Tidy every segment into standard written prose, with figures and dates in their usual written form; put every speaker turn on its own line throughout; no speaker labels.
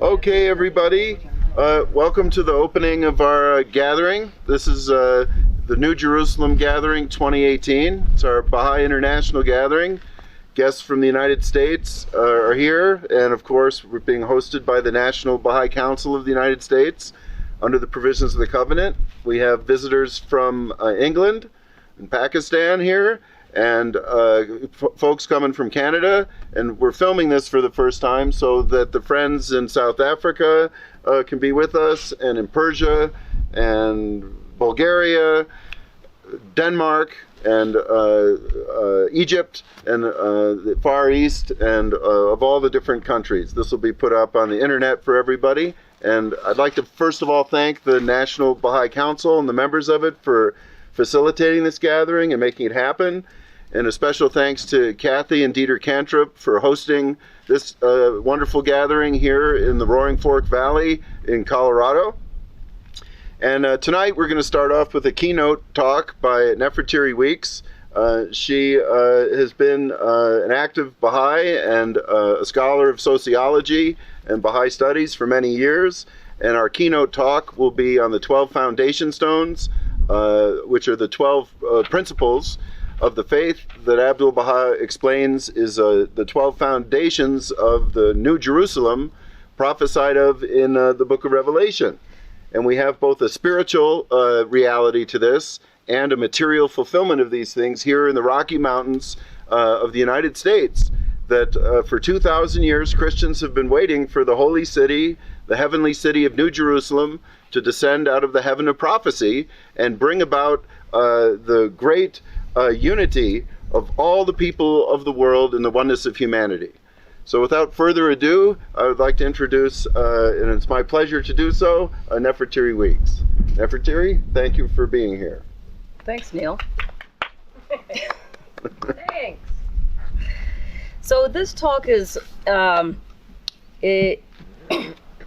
Okay, everybody, welcome to the opening of our gathering. This is the New Jerusalem Gathering 2018. It's our Baha'i International Gathering. Guests from the United States are here, and of course we're being hosted by the National Baha'i Council of the United States under the provisions of the covenant. We have visitors from England and Pakistan here, and folks coming from Canada, and we're filming this for the first time so that the friends in South Africa can be with us, and in Persia and Bulgaria, Denmark, and Egypt, and the Far East, and of all the different countries. This will be put up on the internet for everybody, and I'd like to first of all thank the National Baha'i Council and the members of it for facilitating this gathering and making it happen. And a special thanks to Kathy and Dieter Cantrip for hosting this wonderful gathering here in the Roaring Fork Valley in Colorado. And tonight we're going to start off with a keynote talk by Nefertiri Weeks. She has been an active Baha'i and a scholar of sociology and Baha'i studies for many years. And our keynote talk will be on the 12 foundation stones, which are the 12 principles of the faith that Abdu'l-Baha explains is the 12 foundations of the New Jerusalem prophesied of in the book of Revelation. And we have both a spiritual reality to this and a material fulfillment of these things here in the Rocky Mountains of the United States, that for 2,000 years Christians have been waiting for the holy city, the heavenly city of New Jerusalem, to descend out of the heaven of prophecy and bring about the great unity of all the people of the world in the oneness of humanity. So without further ado, I would like to introduce, and it's my pleasure to do so, Nefertiri Weeks. Nefertiri, thank you for being here.
Thanks, Neal. Thanks. So this talk is,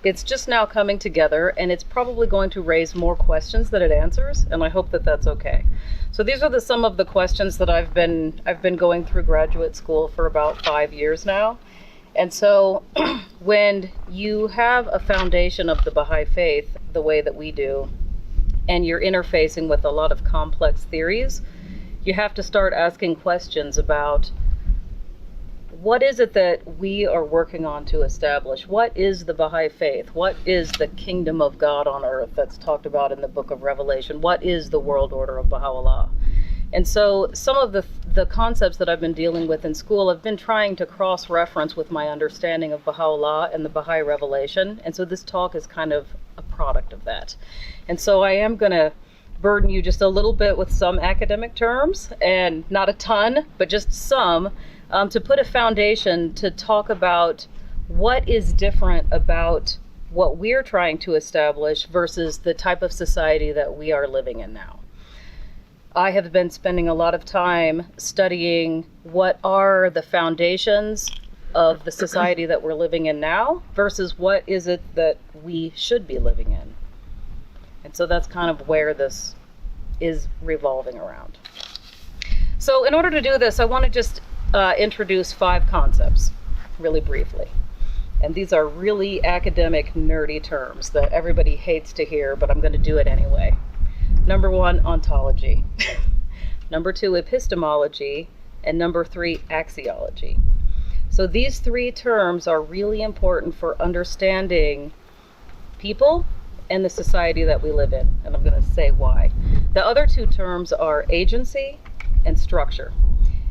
it's just now coming together, and it's probably going to raise more questions than it answers, and I hope that that's okay. So these are some of the questions that I've been going through graduate school for about 5 years now. And so when you have a foundation of the Baha'i faith the way that we do, and you're interfacing with a lot of complex theories, you have to start asking questions about what is it that we are working on to establish? What is the Baha'i faith? What is the kingdom of God on earth that's talked about in the book of Revelation? What is the world order of Baha'u'llah? And so some of the concepts that I've been dealing with in school, I've been trying to cross-reference with my understanding of Baha'u'llah and the Baha'i revelation. And so this talk is kind of a product of that. And so I am going to burden you just a little bit with some academic terms, and not a ton, but just some, to put a foundation to talk about what is different about what we're trying to establish versus the type of society that we are living in now. I have been spending a lot of time studying what are the foundations of the society that we're living in now versus what is it that we should be living in. And so that's kind of where this is revolving around. So in order to do this, I want to just introduce 5 concepts really briefly. And these are really academic, nerdy terms that everybody hates to hear, but I'm going to do it anyway. Number 1, ontology. Number 2, epistemology. And number 3, axiology. So these 3 terms are really important for understanding people and the society that we live in. And I'm going to say why. The other 2 terms are agency and structure.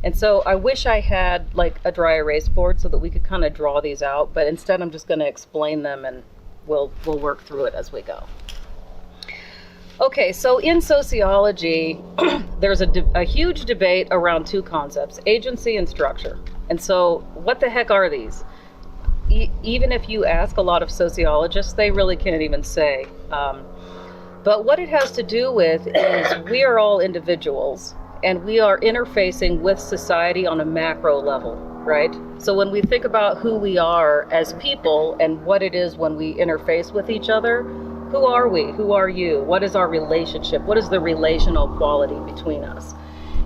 And so I wish I had like a dry erase board so that we could kind of draw these out, but instead I'm just going to explain them, and we'll work through it as we go. Okay, so in sociology, there's a huge debate around 2 concepts, agency and structure. And so what the heck are these? Even if you ask a lot of sociologists, they really can't even say. But what it has to do with is we are all individuals, and we are interfacing with society on a macro level, right? So when we think about who we are as people and what it is when we interface with each other, who are we? Who are you? What is our relationship? What is the relational quality between us?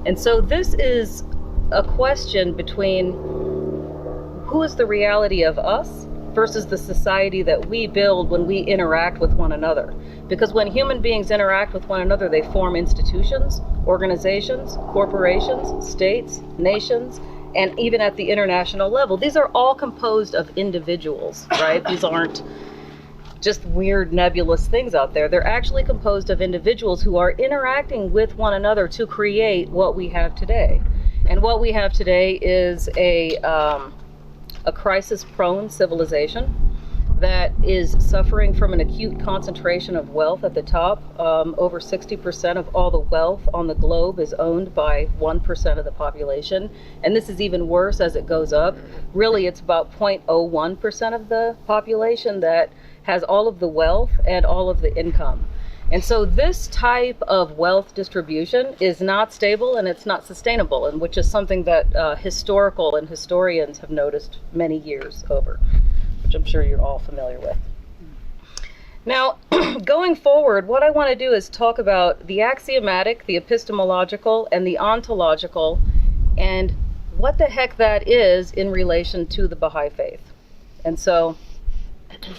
And so this is a question between who is the reality of us versus the society that we build when we interact with one another. Because when human beings interact with one another, they form institutions, organizations, corporations, states, nations, and even at the international level. These are all composed of individuals, right? These aren't just weird nebulous things out there. They're actually composed of individuals who are interacting with one another to create what we have today. And what we have today is a crisis-prone civilization that is suffering from an acute concentration of wealth at the top. Over 60% of all the wealth on the globe is owned by 1% of the population. And this is even worse as it goes up. Really, it's about 0.01% of the population that has all of the wealth and all of the income. And so this type of wealth distribution is not stable and it's not sustainable, and which is something that historians have noticed many years over, which I'm sure you're all familiar with. Now, going forward, what I want to do is talk about the axiomatic, the epistemological, and the ontological, and what the heck that is in relation to the Baha'i faith. And so,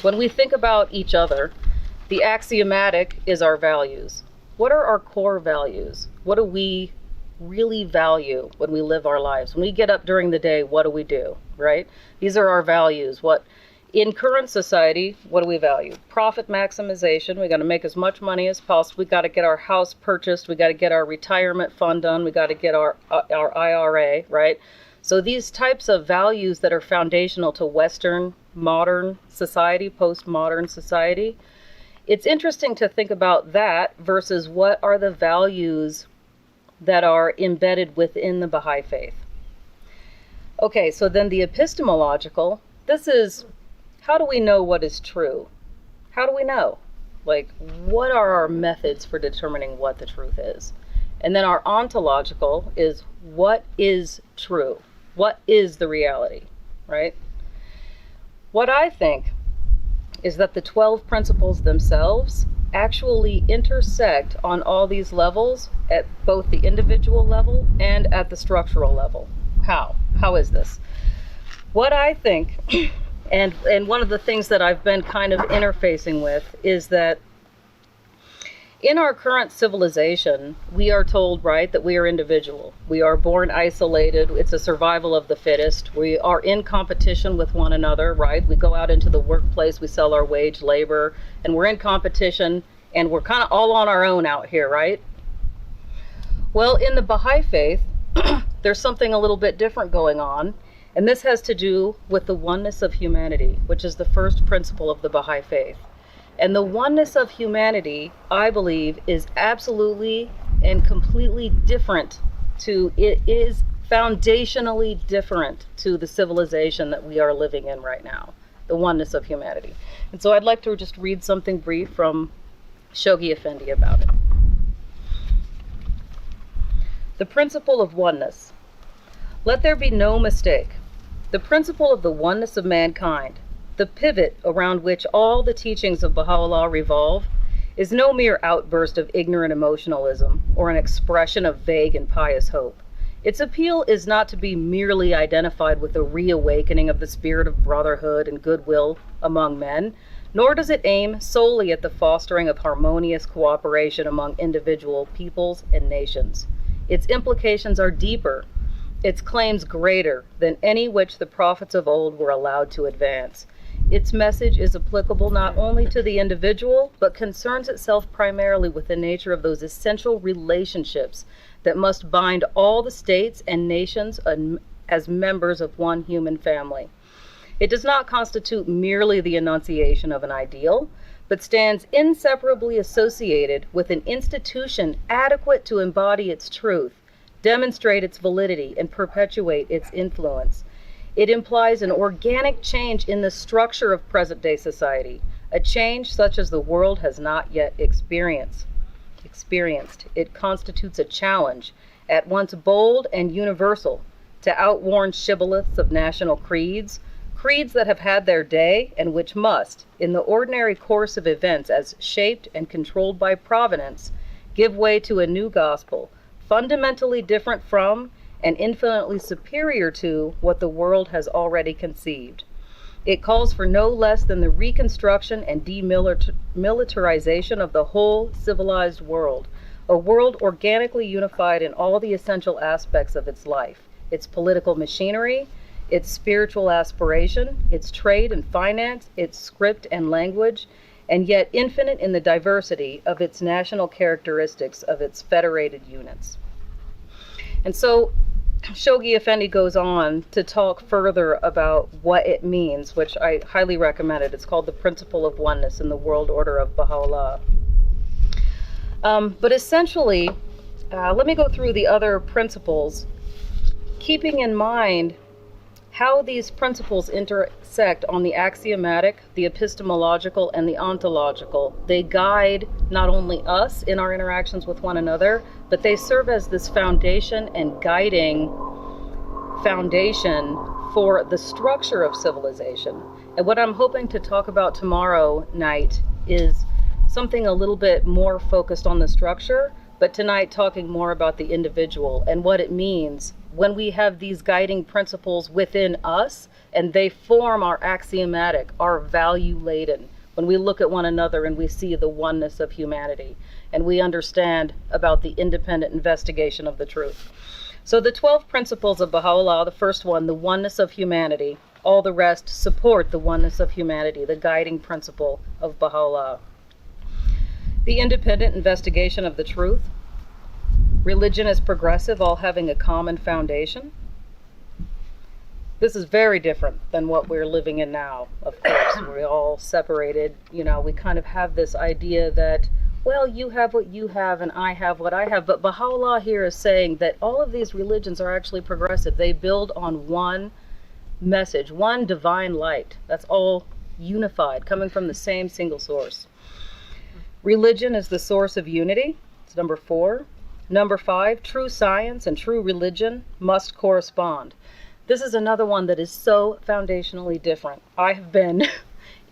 when we think about each other, the axiomatic is our values. What are our core values? What do we really value when we live our lives? When we get up during the day, what do we do, right? These are our values. What in current society, what do we value? Profit maximization. We got to make as much money as possible. We got to get our house purchased. We got to get our retirement fund done. We got to get our IRA, right? So these types of values that are foundational to Western modern society, postmodern society, it's interesting to think about that versus what are the values that are embedded within the Baha'i faith. Okay, so then the epistemological, this is, how do we know what is true? How do we know? Like, what are our methods for determining what the truth is? And then our ontological is, what is true? What is the reality, right? What I think is that the 12 principles themselves actually intersect on all these levels at both the individual level and at the structural level. How? How is this? What I think, and one of the things that I've been kind of interfacing with is that in our current civilization, we are told, right, that we are individual. We are born isolated. It's a survival of the fittest. We are in competition with one another, right? We go out into the workplace, we sell our wage labor, and we're in competition, and we're kind of all on our own out here, right? Well, in the Baha'i faith, there's something a little bit different going on, and this has to do with the oneness of humanity, which is the first principle of the Baha'i faith. And the oneness of humanity, I believe, is absolutely and completely different it is foundationally different to the civilization that we are living in right now, the oneness of humanity. And so I'd like to just read something brief from Shoghi Effendi about it. The principle of oneness. Let there be no mistake. The principle of the oneness of mankind, the pivot around which all the teachings of Baha'u'llah revolve, is no mere outburst of ignorant emotionalism or an expression of vague and pious hope. Its appeal is not to be merely identified with the reawakening of the spirit of brotherhood and goodwill among men, nor does it aim solely at the fostering of harmonious cooperation among individual peoples and nations. Its implications are deeper, its claims greater than any which the prophets of old were allowed to advance. Its message is applicable not only to the individual, but concerns itself primarily with the nature of those essential relationships that must bind all the states and nations as members of one human family. It does not constitute merely the enunciation of an ideal, but stands inseparably associated with an institution adequate to embody its truth, demonstrate its validity, and perpetuate its influence. It implies an organic change in the structure of present-day society, a change such as the world has not yet experienced. It constitutes a challenge, at once bold and universal, to outworn shibboleths of national creeds that have had their day and which must, in the ordinary course of events as shaped and controlled by providence, give way to a new gospel, fundamentally different from and infinitely superior to what the world has already conceived. It calls for no less than the reconstruction and demilitarization of the whole civilized world, a world organically unified in all the essential aspects of its life, its political machinery, its spiritual aspiration, its trade and finance, its script and language, and yet infinite in the diversity of its national characteristics of its federated units. And so Shoghi Effendi goes on to talk further about what it means, which I highly recommend it. It's called The Principle of Oneness in the World Order of Baha'u'llah. But essentially, let me go through the other principles, keeping in mind how these principles intersect on the axiomatic, the epistemological, and the ontological. They guide not only us in our interactions with one another, but they serve as this foundation and guiding foundation for the structure of civilization. And what I'm hoping to talk about tomorrow night is something a little bit more focused on the structure, but tonight talking more about the individual and what it means when we have these guiding principles within us and they form our axiomatic, our value laden, when we look at one another and we see the oneness of humanity and we understand about the independent investigation of the truth. So the 12 principles of Baha'u'llah, the first one, the oneness of humanity, all the rest support the oneness of humanity, the guiding principle of Baha'u'llah. The independent investigation of the truth. Religion is progressive, all having a common foundation. This is very different than what we're living in now, of course. We're all separated. You know, we kind of have this idea that, well, you have what you have and I have what I have. But Baha'u'llah here is saying that all of these religions are actually progressive. They build on one message, one divine light. That's all unified, coming from the same single source. Religion is the source of unity. It's number 4. Number 5, true science and true religion must correspond. This is another one that is so foundationally different. I have been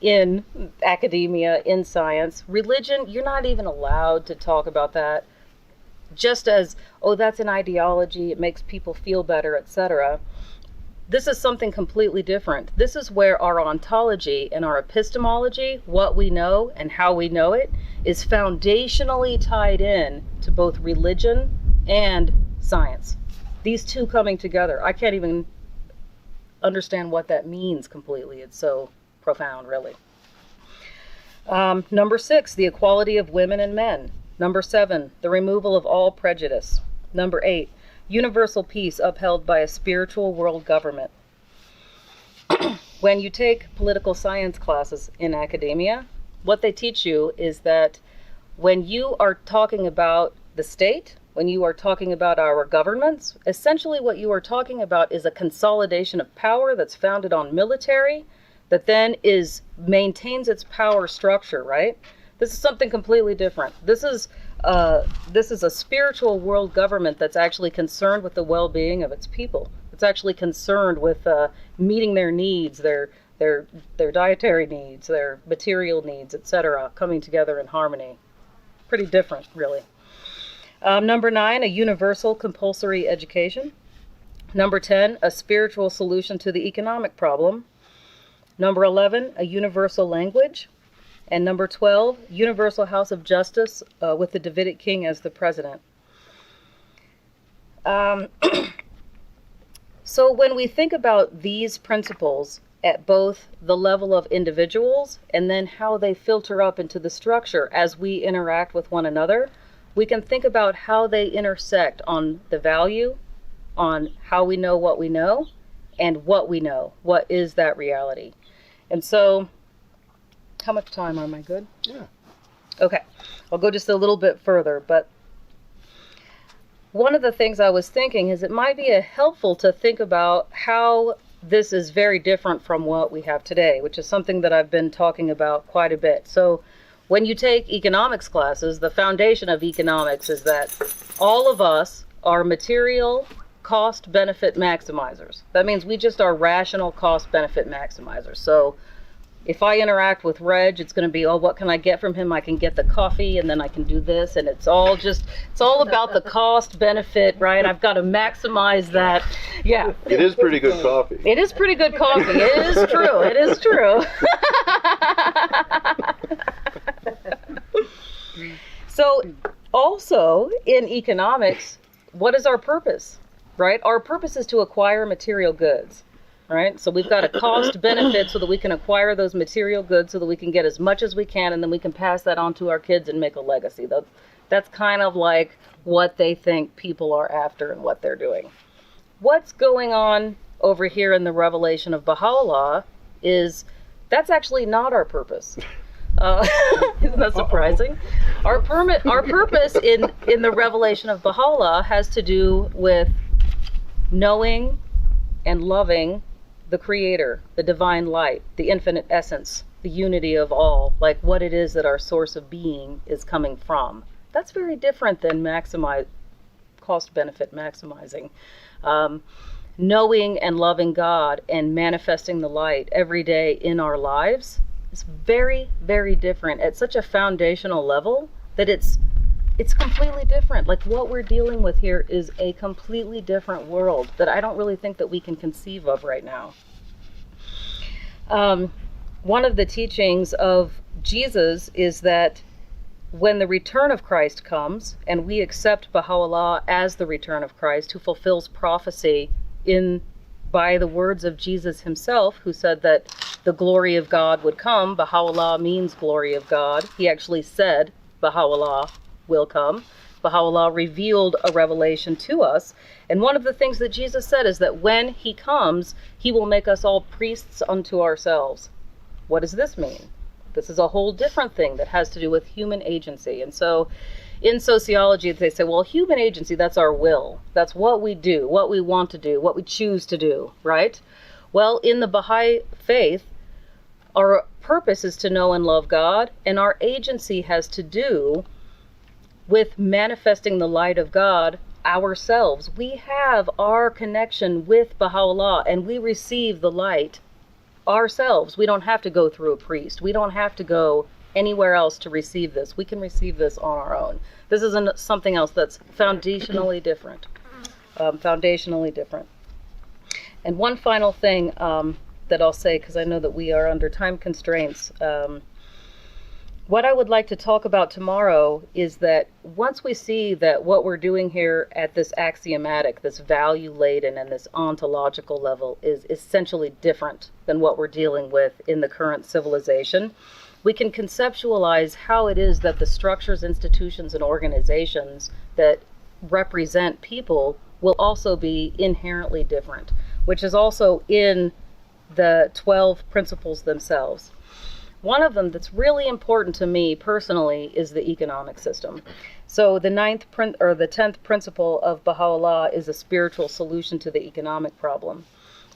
in academia, in science. Religion, you're not even allowed to talk about that. Just as, oh, that's an ideology, it makes people feel better, etc. This is something completely different. This is where our ontology and our epistemology, what we know and how we know it, is foundationally tied in to both religion and science. These two coming together. I can't even understand what that means completely. It's so profound, really. Number 6, the equality of women and men. Number 7, the removal of all prejudice. Number 8, universal peace upheld by a spiritual world government. When you take political science classes in academia, what they teach you is that when you are talking about the state, when you are talking about our governments, essentially what you are talking about is a consolidation of power that's founded on military, that then maintains its power structure, right? This is something completely different. This is a spiritual world government that's actually concerned with the well-being of its people. It's actually concerned with meeting their needs, their dietary needs, their material needs, etc., coming together in harmony. Pretty different, really. Number 9, a universal compulsory education. Number 10, a spiritual solution to the economic problem. Number 11, a universal language. And number 12, universal house of justice with the Davidic king as the president. So when we think about these principles at both the level of individuals and then how they filter up into the structure as we interact with one another, we can think about how they intersect on the value, on how we know, and what we know. What is that reality? And so, how much time am I good?
Yeah.
Okay, I'll go just a little bit further, but one of the things I was thinking is it might be helpful to think about how this is very different from what we have today, which is something that I've been talking about quite a bit. So when you take economics classes, the foundation of economics is that all of us are material cost benefit maximizers. That means we just are rational cost benefit maximizers. So If I interact with Reg, it's going to be, oh, what can I get from him? I can get the coffee, and then I can do this, and it's all about the cost benefit, right? I've got to maximize that. Yeah.
It is pretty good coffee.
It is pretty good coffee. It is true. It is true. So, also in economics, what is our purpose, right? Our purpose is to acquire material goods. Right? So we've got a cost benefit so that we can acquire those material goods so that we can get as much as we can, and then we can pass that on to our kids and make a legacy. That's kind of like what they think people are after and what they're doing. What's going on over here in the revelation of Baha'u'llah is that's actually not our purpose. Isn't that surprising? Our purpose in the revelation of Baha'u'llah has to do with knowing and loving the Creator, the divine light, the infinite essence, the unity of all, like what it is that our source of being is coming from. That's very different than cost-benefit maximizing. Knowing and loving God and manifesting the light every day in our lives is very, very different at such a foundational level that it's completely different. Like what we're dealing with here is a completely different world that I don't really think that we can conceive of right now. One of the teachings of Jesus is that when the return of Christ comes, and we accept Baha'u'llah as the return of Christ, who fulfills prophecy by the words of Jesus himself, who said that the glory of God would come. Baha'u'llah means glory of God. He actually said Baha'u'llah will come. Baha'u'llah revealed a revelation to us. And one of the things that Jesus said is that when he comes, he will make us all priests unto ourselves. What does this mean? This is a whole different thing that has to do with human agency. And so in sociology, they say, well, human agency, that's our will. That's what we do, what we want to do, what we choose to do, right? Well, in the Baha'i faith, our purpose is to know and love God, and our agency has to do with manifesting the light of God ourselves. We have our connection with Baha'u'llah, and we receive the light ourselves. We don't have to go through a priest. We don't have to go anywhere else to receive this. We can receive this on our own. This is something else that's foundationally different. And one final thing that I'll say, because I know that we are under time constraints, what I would like to talk about tomorrow is that once we see that what we're doing here at this axiomatic, this value-laden, and this ontological level is essentially different than what we're dealing with in the current civilization, we can conceptualize how it is that the structures, institutions, and organizations that represent people will also be inherently different, which is also in the 12 principles themselves. One of them that's really important to me personally is the economic system. So the 10th principle of Baha'u'llah is a spiritual solution to the economic problem.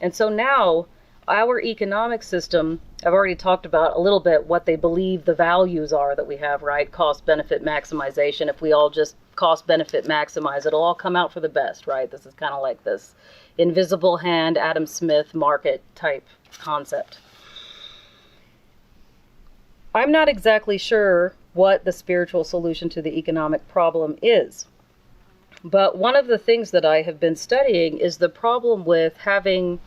And so now our economic system, I've already talked about a little bit what they believe the values are that we have, right? Cost benefit maximization. If we all just cost benefit maximize, it'll all come out for the best, right? This is kind of like this invisible hand, Adam Smith market type concept. I'm not exactly sure what the spiritual solution to the economic problem is. But one of the things that I have been studying is the problem with having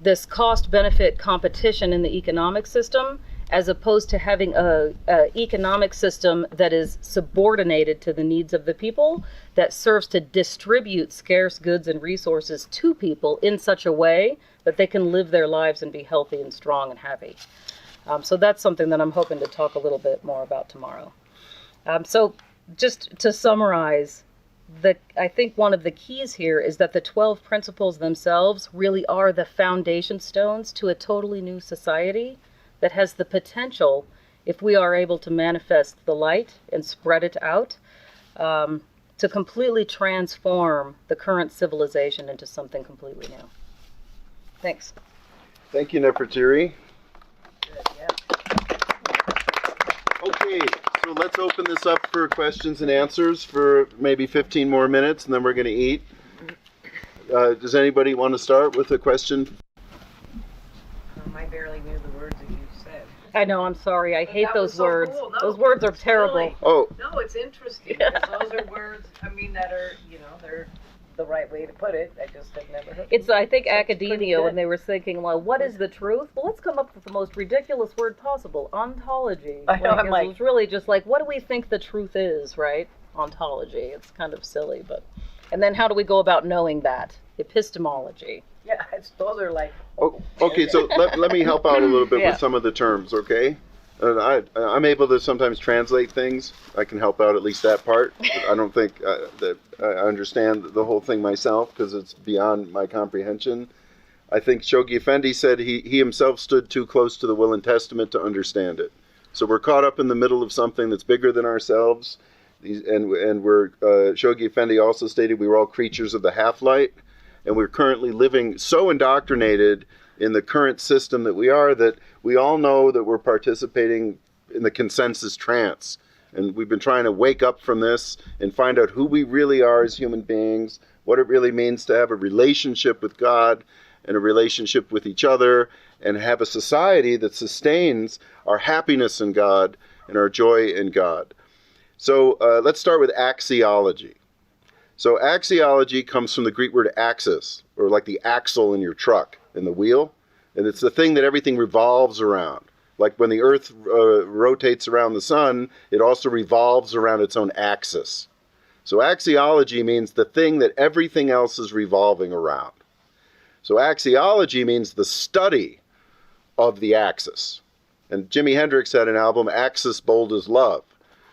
this cost-benefit competition in the economic system, as opposed to having an economic system that is subordinated to the needs of the people, that serves to distribute scarce goods and resources to people in such a way that they can live their lives and be healthy and strong and happy. So that's something that I'm hoping to talk a little bit more about tomorrow. So just to summarize, I think one of the keys here is that the 12 principles themselves really are the foundation stones to a totally new society that has the potential, if we are able to manifest the light and spread it out, to completely transform the current civilization into something completely new. Thanks.
Thank you, Nefertiri. Okay, so let's open this up for questions and answers for maybe 15 more minutes, and then we're going to eat. Does anybody want to start with a question?
I barely knew the words
I know, I'm sorry. I hate
That
those
was so
words.
cool. No,
Those words are
it's
terrible.
silly.
Oh,
No, it's interesting, because those are words, I mean, that are, they're the right way to put it. I just have never heard
It's, I think,
So it's
academia,
pretty
when
good.
they were thinking, well, what is the truth? Well, let's come up with the most ridiculous word possible. Ontology.
I know, I'm like-
It's really just like, what do we think the truth is, right? Ontology. It's kind of silly, but... And then how do we go about knowing that? Epistemology.
Yeah, those are like,
oh, okay, so let me help out a little bit
Yeah.
with some of the terms, okay? And I'm able to sometimes translate things. I can help out at least that part. I don't think that I understand the whole thing myself, because it's beyond my comprehension. I think Shoghi Effendi said he himself stood too close to the Will and Testament to understand it. So we're caught up in the middle of something that's bigger than ourselves. And we're Shoghi Effendi also stated we were all creatures of the half-light, and we're currently living so indoctrinated in the current system that we are, that we all know that we're participating in the consensus trance. And we've been trying to wake up from this and find out who we really are as human beings, what it really means to have a relationship with God and a relationship with each other, and have a society that sustains our happiness in God and our joy in God. So let's start with axiology. So axiology comes from the Greek word axis, or like the axle in your truck, in the wheel. And it's the thing that everything revolves around. Like when the Earth rotates around the sun, it also revolves around its own axis. So axiology means the thing that everything else is revolving around. So axiology means the study of the axis. And Jimi Hendrix had an album, Axis Bold as Love.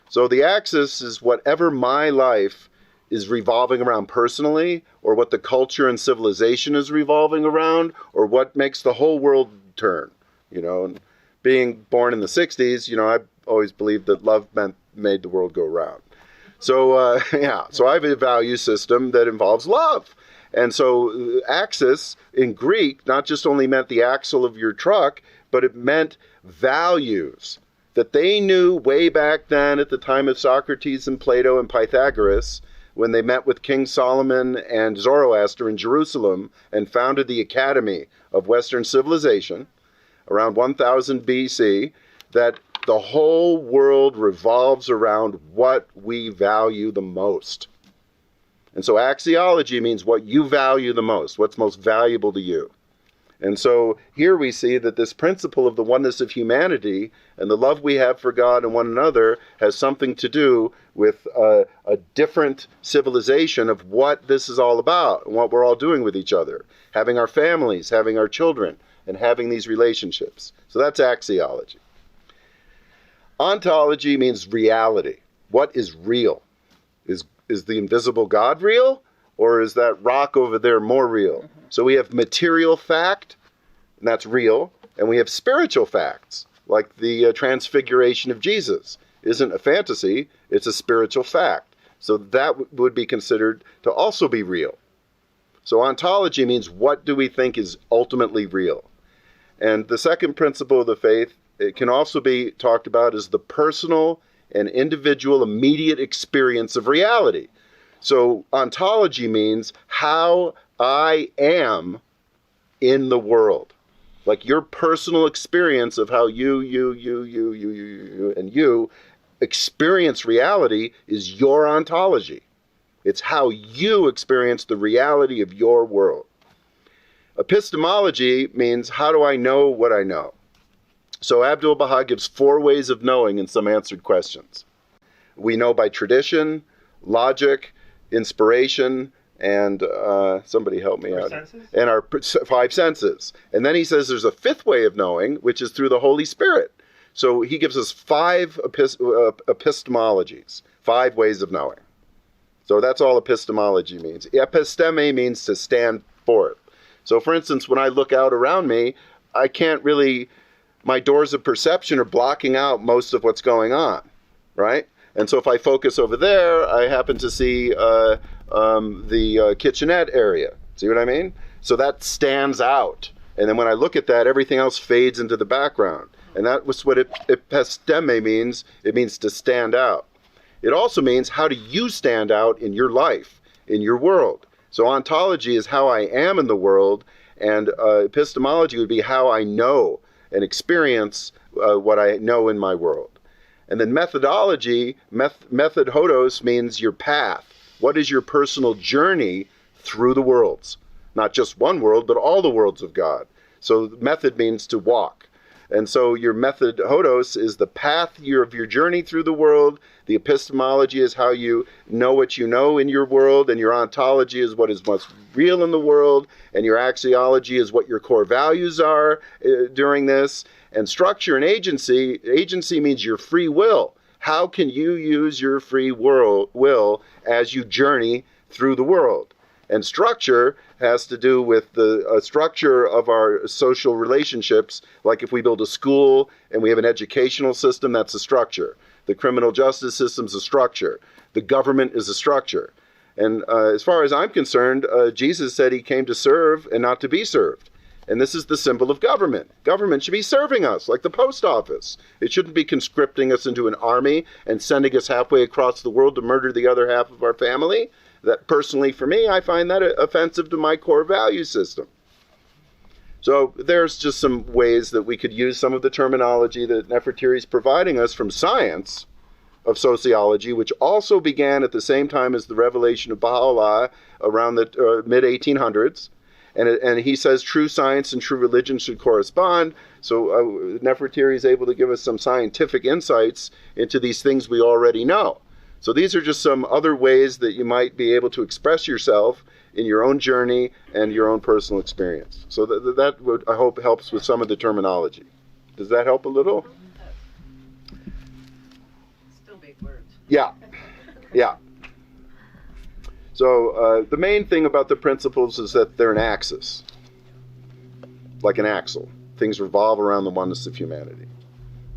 So the axis is whatever my life is revolving around personally, or what the culture and civilization is revolving around, or what makes the whole world turn. And being born in the 60s, I always believed that love made the world go round. So, so I have a value system that involves love. And so axis in Greek not just only meant the axle of your truck, but it meant values that they knew way back then at the time of Socrates and Plato and Pythagoras, when they met with King Solomon and Zoroaster in Jerusalem and founded the Academy of Western Civilization around 1000 BC, that the whole world revolves around what we value the most. And so axiology means what you value the most, what's most valuable to you. And so here we see that this principle of the oneness of humanity and the love we have for God and one another has something to do with a different civilization of what this is all about and what we're all doing with each other, having our families, having our children, and having these relationships. So that's axiology. Ontology means reality. What is real? Is the invisible God real? Or is that rock over there more real? So we have material fact, and that's real, and we have spiritual facts, like the transfiguration of Jesus. Isn't a fantasy, it's a spiritual fact. So that would be considered to also be real. So ontology means what do we think is ultimately real? And the second principle of the faith, it can also be talked about as the personal and individual immediate experience of reality. So ontology means how I am in the world. Like your personal experience of how you experience reality is your ontology. It's how you experience the reality of your world. Epistemology means how do I know what I know? So Abdu'l-Baha gives 4 ways of knowing in some answered questions. We know by tradition, logic, inspiration, and somebody help me out.
Senses?
And our 5 senses. And then he says there's a 5th way of knowing, which is through the Holy Spirit. So he gives us 5 epistemologies, 5 ways of knowing. So that's all epistemology means. Episteme means to stand forth. So for instance, when I look out around me, I can't really, my doors of perception are blocking out most of what's going on, right? And so if I focus over there, I happen to see the kitchenette area. See what I mean? So that stands out. And then when I look at that, everything else fades into the background. And that was what episteme means. It means to stand out. It also means how do you stand out in your life, in your world. So ontology is how I am in the world, and epistemology would be how I know and experience what I know in my world. And then methodology, method hodos means your path. What is your personal journey through the worlds? Not just one world, but all the worlds of God. So method means to walk. And so your method hodos is the path of your journey through the world. The epistemology is how you know what you know in your world, and your ontology is what is most real in the world, and your axiology is what your core values are during this. And structure and agency means your free will. How can you use your free will as you journey through the world? And structure has to do with the structure of our social relationships. Like if we build a school and we have an educational system, that's a structure. The criminal justice system is a structure. The government is a structure. And as far as I'm concerned, Jesus said he came to serve and not to be served. And this is the symbol of government. Government should be serving us, like the post office. It shouldn't be conscripting us into an army and sending us halfway across the world to murder the other half of our family. That personally, for me, I find that offensive to my core value system. So there's just some ways that we could use some of the terminology that Nefertiti is providing us from science of sociology, which also began at the same time as the revelation of Baha'u'llah around the mid-1800s. And he says true science and true religion should correspond. So Nefertiti is able to give us some scientific insights into these things we already know. So these are just some other ways that you might be able to express yourself in your own journey and your own personal experience. So that would, I hope, helps with some of the terminology. Does that help a little?
Still big words.
Yeah. Yeah. So the main thing about the principles is that they're an axis, like an axle. Things revolve around the oneness of humanity.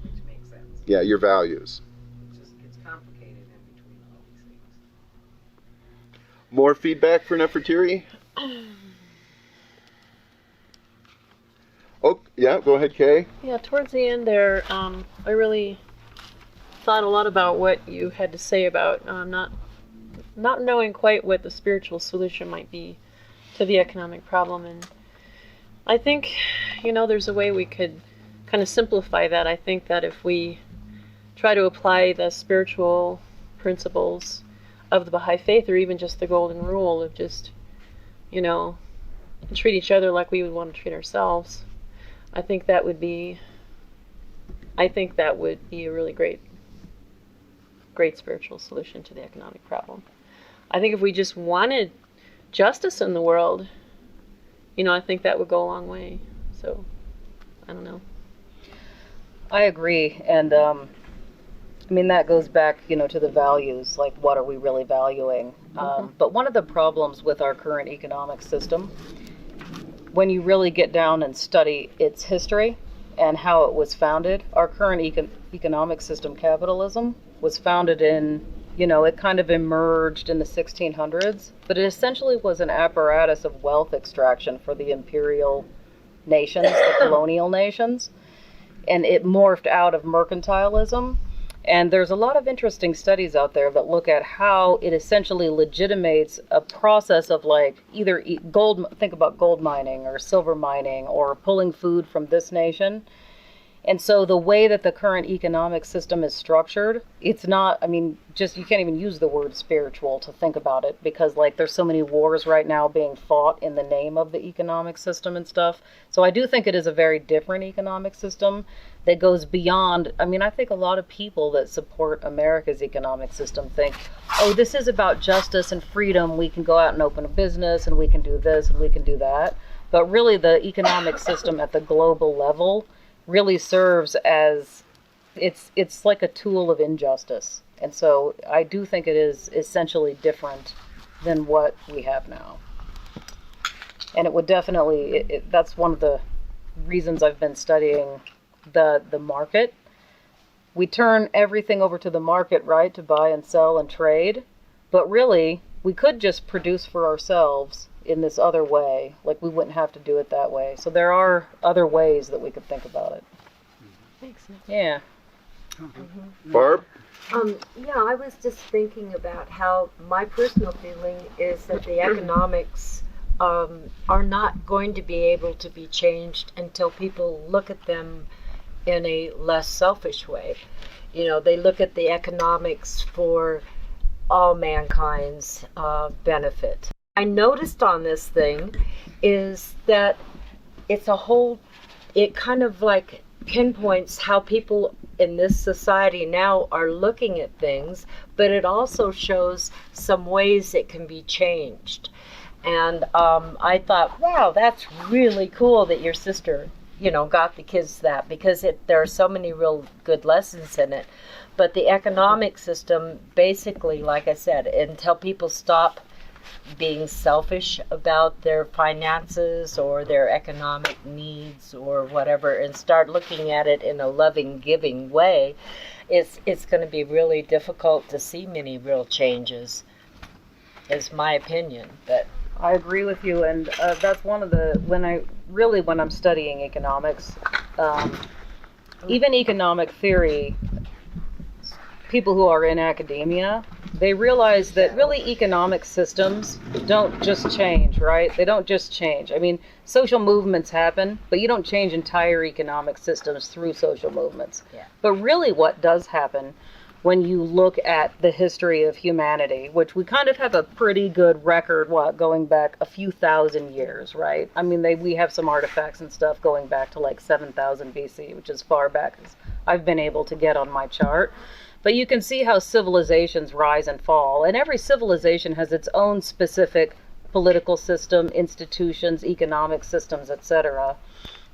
Which makes sense.
Yeah, your values.
It just gets complicated in between all these things.
More feedback for Nefertiti? Oh, yeah, go ahead, Kay.
Yeah, towards the end there, I really thought a lot about what you had to say about not knowing quite what the spiritual solution might be to the economic problem. And I think, there's a way we could kind of simplify that. I think that if we try to apply the spiritual principles of the Baha'i faith, or even just the golden rule of just, treat each other like we would want to treat ourselves, I think that would be a really great spiritual solution to the economic problem. I think if we just wanted justice in the world, I think that would go a long way. So, I don't know.
I agree, and that goes back, to the values, like what are we really valuing? But one of the problems with our current economic system, when you really get down and study its history and how it was founded, our current economic system, capitalism, was founded in, it kind of emerged in the 1600s, but it essentially was an apparatus of wealth extraction for the imperial nations, the colonial nations, and it morphed out of mercantilism. And there's a lot of interesting studies out there that look at how it essentially legitimates a process of either think about gold mining or silver mining or pulling food from this nation. And so the way that the current economic system is structured, it's not, you can't even use the word spiritual to think about it, because there's so many wars right now being fought in the name of the economic system and stuff. So I do think it is a very different economic system that goes beyond, I think a lot of people that support America's economic system think, oh, this is about justice and freedom. We can go out and open a business and we can do this and we can do that. But really the economic system at the global level really serves as, it's like a tool of injustice. And so I do think it is essentially different than what we have now. And it would definitely, that's one of the reasons I've been studying the market. We turn everything over to the market, right, to buy and sell and trade. But really, we could just produce for ourselves in this other way. We wouldn't have to do it that way. So there are other ways that we could think about it.
Makes sense.
Yeah.
Barb?
Yeah, I was just thinking about how my personal feeling is that the economics are not going to be able to be changed until people look at them in a less selfish way. You know, they look at the economics for all mankind's benefit. I noticed on this thing is that it's a whole, it kind of like pinpoints how people in this society now are looking at things, but it also shows some ways it can be changed. And I thought, wow, that's really cool that your sister, you know, got the kids that, because there are so many real good lessons in it. But the economic system, basically, like I said, until people stop being selfish about their finances or their economic needs or whatever, and start looking at it in a loving, giving way, it's going to be really difficult to see many real changes, is my opinion. But
I agree with you, and that's one of the, when I'm studying economics, even economic theory, people who are in academia, they realize that really economic systems don't just change, right? They don't just change. I mean, social movements happen, but you don't change entire economic systems through social movements.
Yeah.
But really what does happen when you look at the history of humanity, which we kind of have a pretty good record, going back a few thousand years, right? I mean, we have some artifacts and stuff going back to like 7,000 BC, which is far back as I've been able to get on my chart. But you can see how civilizations rise and fall, and every civilization has its own specific political system, institutions, economic systems, etc.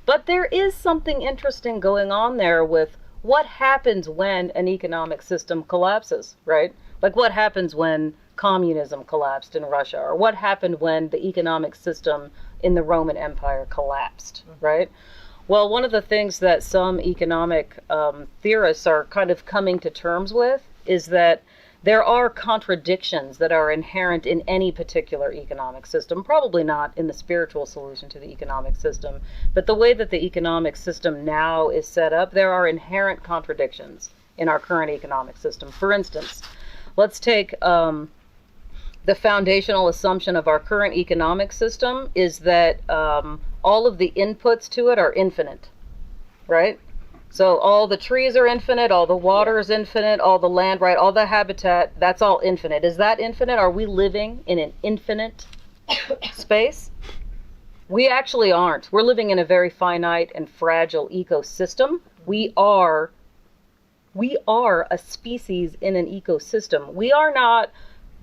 But there is something interesting going on there with what happens when an economic system collapses, right? Like what happens when communism collapsed in Russia, or what happened when the economic system in the Roman Empire collapsed, right? Well, one of the things that some economic theorists are kind of coming to terms with is that there are contradictions that are inherent in any particular economic system, probably not in the spiritual solution to the economic system, but the way that the economic system now is set up, there are inherent contradictions in our current economic system. For instance, let's take the foundational assumption of our current economic system is that all of the inputs to it are infinite, right? So all the trees are infinite, all the water is infinite, all the land, right, all the habitat, that's all infinite. Is that infinite? Are we living in an infinite space? We actually aren't. We're living in a very finite and fragile ecosystem. We are a species in an ecosystem. We are not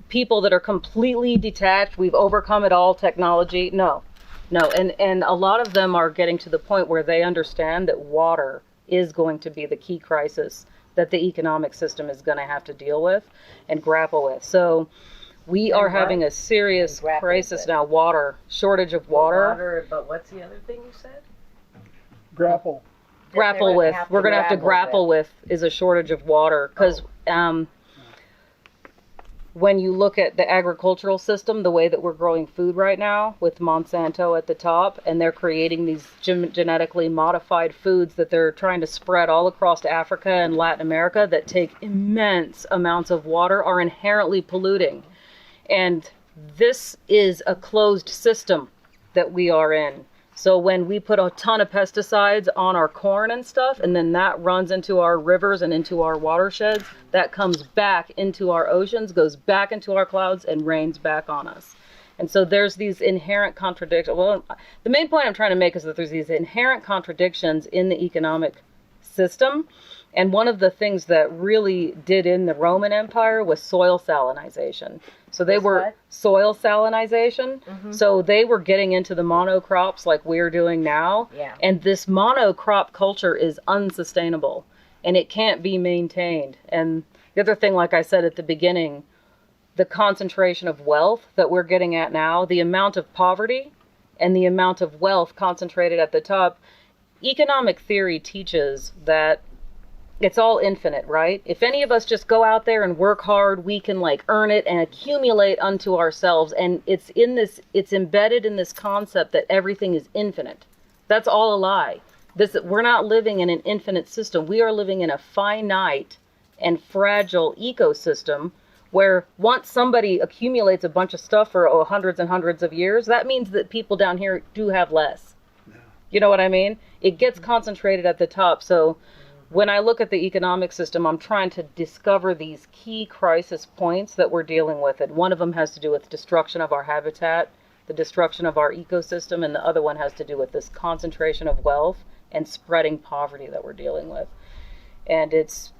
people that are completely detached. We've overcome it all, technology. No. And a lot of them are getting to the point where they understand that water is going to be the key crisis that the economic system is going to have to deal with and grapple with. So we are having a serious crisis now. Shortage of water.
But what's the other thing you said?
Grapple
with. We're going to have to grapple with is a shortage of water, because when you look at the agricultural system, the way that we're growing food right now with Monsanto at the top, and they're creating these genetically modified foods that they're trying to spread all across Africa and Latin America that take immense amounts of water, are inherently polluting. And this is a closed system that we are in. So when we put a ton of pesticides on our corn and stuff, and then that runs into our rivers and into our watersheds, that comes back into our oceans, goes back into our clouds, and rains back on us. And so there's these inherent contradictions. Well, the main point I'm trying to make is that there's these inherent contradictions in the economic system. And one of the things that really did in the Roman Empire was soil salinization. So they were soil salinization. Mm-hmm. So they were getting into the monocrops like we're doing now.
Yeah.
And this monocrop culture is unsustainable and it can't be maintained. And the other thing, like I said at the beginning, the concentration of wealth that we're getting at now, the amount of poverty and the amount of wealth concentrated at the top, economic theory teaches that it's all infinite, right? If any of us just go out there and work hard, we can earn it and accumulate unto ourselves. And it's embedded in this concept that everything is infinite. That's all a lie. We're not living in an infinite system. We are living in a finite and fragile ecosystem where once somebody accumulates a bunch of stuff for hundreds and hundreds of years, that means that people down here do have less. You know what I mean? It gets concentrated at the top. So when I look at the economic system, I'm trying to discover these key crisis points that we're dealing with. And one of them has to do with destruction of our habitat, the destruction of our ecosystem, and the other one has to do with this concentration of wealth and spreading poverty that we're dealing with. And it's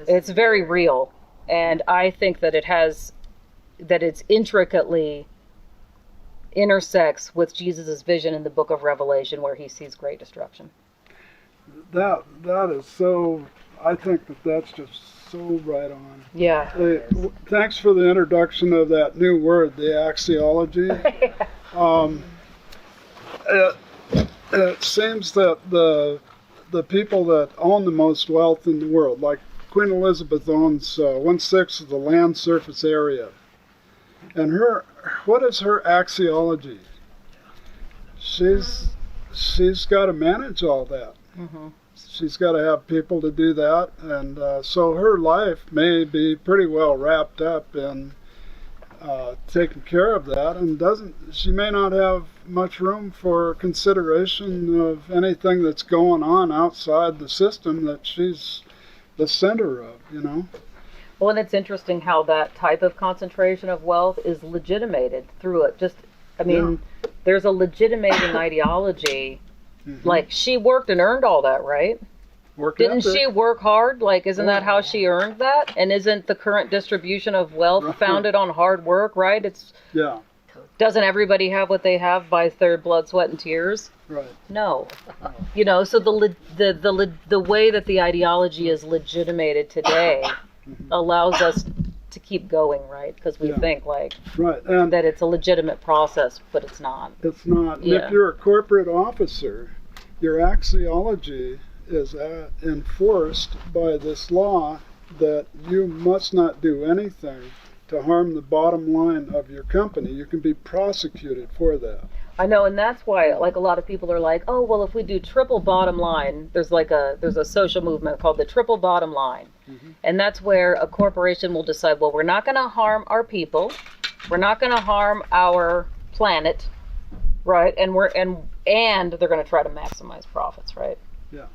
very real. And I think that it's intricately intersects with Jesus' vision in the book of Revelation where he sees great destruction.
That is so, I think that's just so right on.
Yeah.
Thanks for the introduction of that new word, the axiology. It seems that the people that own the most wealth in the world, like Queen Elizabeth owns 1/6 of the land surface area. And what is her axiology? She's got to manage all that.
Mm-hmm.
She's got to have people to do that, and so her life may be pretty well wrapped up in taking care of that, and she may not have much room for consideration of anything that's going on outside the system that she's the center of, you know.
Well, and it's interesting how that type of concentration of wealth is legitimated through it. There's a legitimating ideology. Mm-hmm. Like, she worked and earned all that, right? Didn't she work hard? Like, isn't that how she earned that? And isn't the current distribution of wealth founded on hard work, right? Doesn't everybody have what they have by their blood, sweat, and tears?
Right.
No. You know, so the way that the ideology is legitimated today allows us to keep going, right? Because we think that it's a legitimate process, but it's not.
It's not. Yeah. If you're a corporate officer, your axiology is enforced by this law that you must not do anything to harm the bottom line of your company. You can be prosecuted for that.
I know, and that's why, like, a lot of people are like, oh, well, if we do triple bottom line, there's a social movement called the triple bottom line. Mm-hmm. And that's where a corporation will decide, well, we're not going to harm our people, we're not going to harm our planet, right? And they're going to try to maximize profits, right?
Yeah.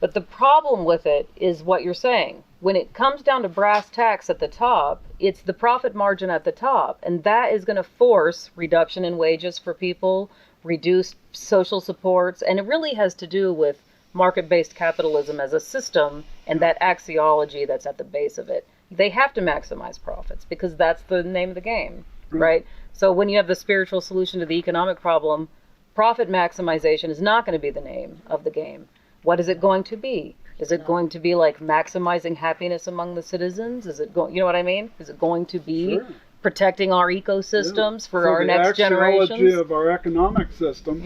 But the problem with it is what you're saying. When it comes down to brass tacks at the top, it's the profit margin at the top. And that is going to force reduction in wages for people, reduced social supports. And it really has to do with market-based capitalism as a system and that axiology that's at the base of it. They have to maximize profits because that's the name of the game, right? So when you have the spiritual solution to the economic problem, profit maximization is not going to be the name of the game. What is it going to be? Is it going to be like maximizing happiness among the citizens? Is it going, you know what I mean? Is it going to be protecting our ecosystems for our next generations?
The axiology of our economic system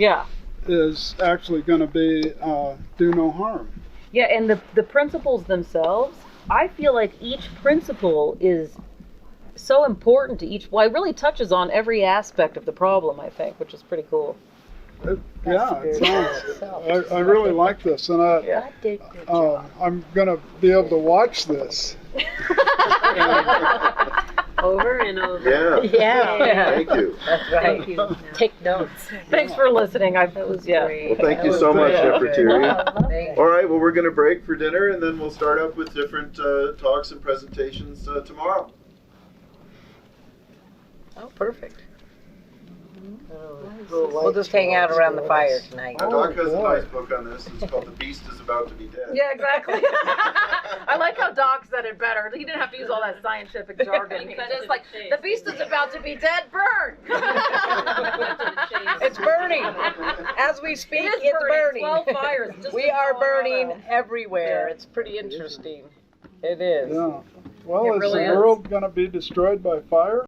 is actually going to be do no harm.
Yeah, and the principles themselves, I feel like each principle is so important to each, well, it really touches on every aspect of the problem, I think, which is pretty cool.
It sounds. I really like this, and I'm going to be able to watch this.
Over and over.
Yeah. Thank you.
That's right. Thank you. Take notes.
Thanks for listening. That was great.
Well, thank you so much, Nefertiti. All right, well, we're going to break for dinner, and then we'll start up with different talks and presentations tomorrow.
Oh, perfect. We'll just hang out around the fire tonight.
My dog has a nice book on this. It's called The Beast is About to Be Dead.
Yeah, exactly. I like how Doc said it better. He didn't have to use all that scientific jargon. He said it's like, the beast is about to be dead, burn!
It's burning. As we speak, it's burning.
12 fires.
We are burning everywhere. It's pretty interesting. It is.
Yeah. Well, is the world going to be destroyed by fire?